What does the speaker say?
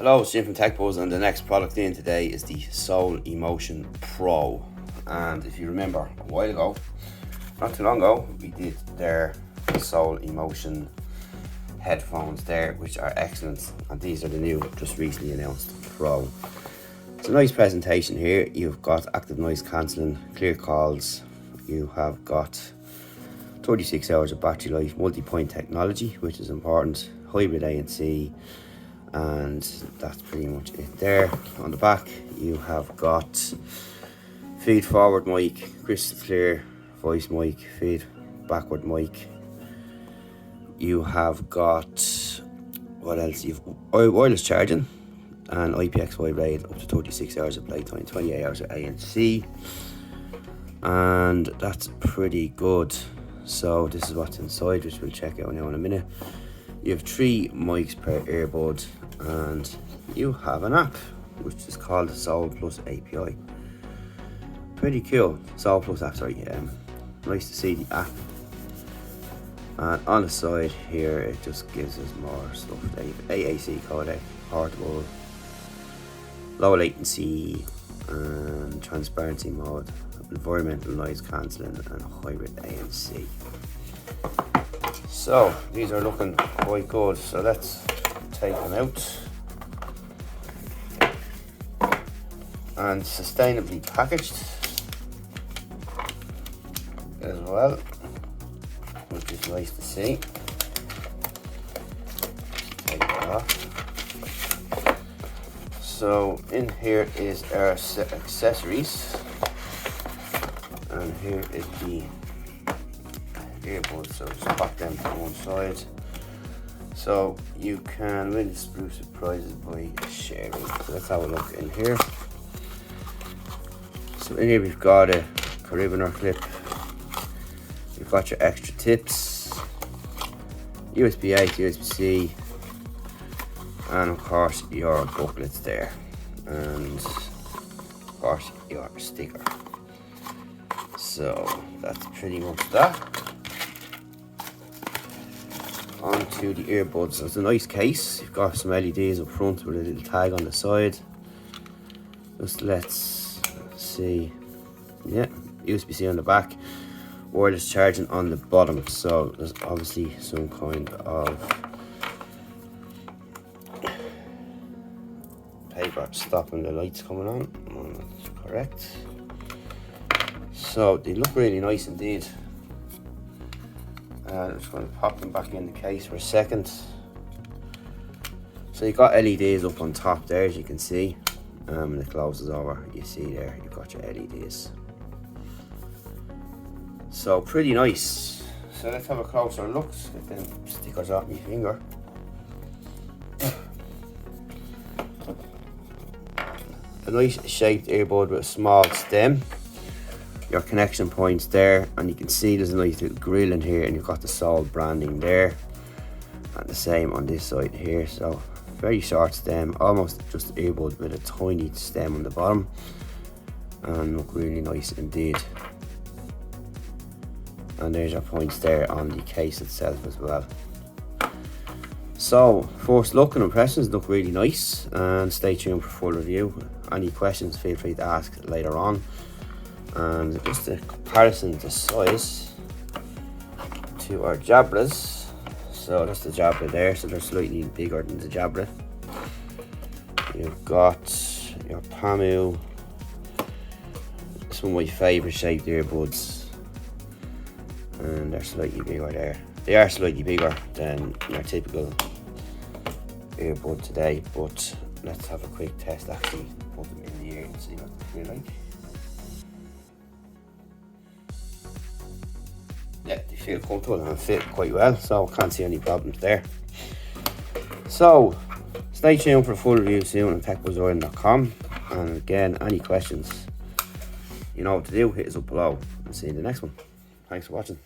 Hello, it's Jim from TechBuzz, and the next product in today is the soulemotionpro. And if you remember a while ago, not too long ago, we did their soulemotion headphones there, which are excellent, and these are the new, just recently announced Pro. It's a nice presentation here. You've got active noise cancelling, clear calls, you have got 36 hours of battery life, multipoint technology, which is important, hybrid ANC, and that's pretty much it there. On the back you have got feed forward mic, crystal clear voice mic, feed backward mic. You have got, what else, you've wireless charging and IPX5 rated up to 36 hours of playtime, 28 hours of ANC, and that's pretty good. So this is what's inside, which we'll check out now in a minute. You have 3 mics per earbud, and you have an app which is called the Soul Plus API. Pretty cool. Soul Plus app, sorry. Nice to see the app. And on the side here, it just gives us more stuff. They have AAC codec, portable, low latency, and transparency mode, environmental noise cancelling, and hybrid ANC. So these are looking quite good, so let's take them out. And sustainably packaged as well, which is nice to see. Take that off. So in here is our accessories, and here is the earbuds, so just pop them to one side. So you can win exclusive prizes by sharing. So let's have a look in here. So in here we've got a carabiner clip, you've got your extra tips, USB-A to USB-C, and of course your booklets there, and of course your sticker. So that's pretty much that. Onto the earbuds. So it's a nice case. You've got some LEDs up front with a little tag on the side. Just let's see. Yeah, USB-C on the back, wireless charging on the bottom. So there's obviously some kind of paper stopping the lights coming on. That's correct. So they look really nice indeed. I'm just going to pop them back in the case for a second. So you've got LEDs up on top there, as you can see. When it closes over, you see there, you've got your LEDs. So pretty nice. So let's have a closer look. Let's get them stickers off my finger. A nice shaped earbud with a small stem. Your connection points there, and you can see there's a nice little grill in here, and you've got the Soul branding there, and the same on this side here. So very short stem, almost just an earbud with a tiny stem on the bottom, and look really nice indeed. And there's your points there on the case itself as well. So first look and impressions look really nice, and stay tuned for full review. Any questions, feel free to ask later on. And just a comparison to size to our Jabras. So that's the Jabra there, so they're slightly bigger than the Jabra. You've got your Pamu, some of my favourite shaped earbuds, and they're slightly bigger there. They are slightly bigger than your typical earbud today, but let's have a quick test, actually put them in the ear and see what they feel like. Yeah, they feel comfortable and fit quite well, so can't see any problems there. So stay tuned for a full review soon on techbuzzoireland.com, and again, any questions, you know what to do, hit us up below, and see you in the next one. Thanks for watching.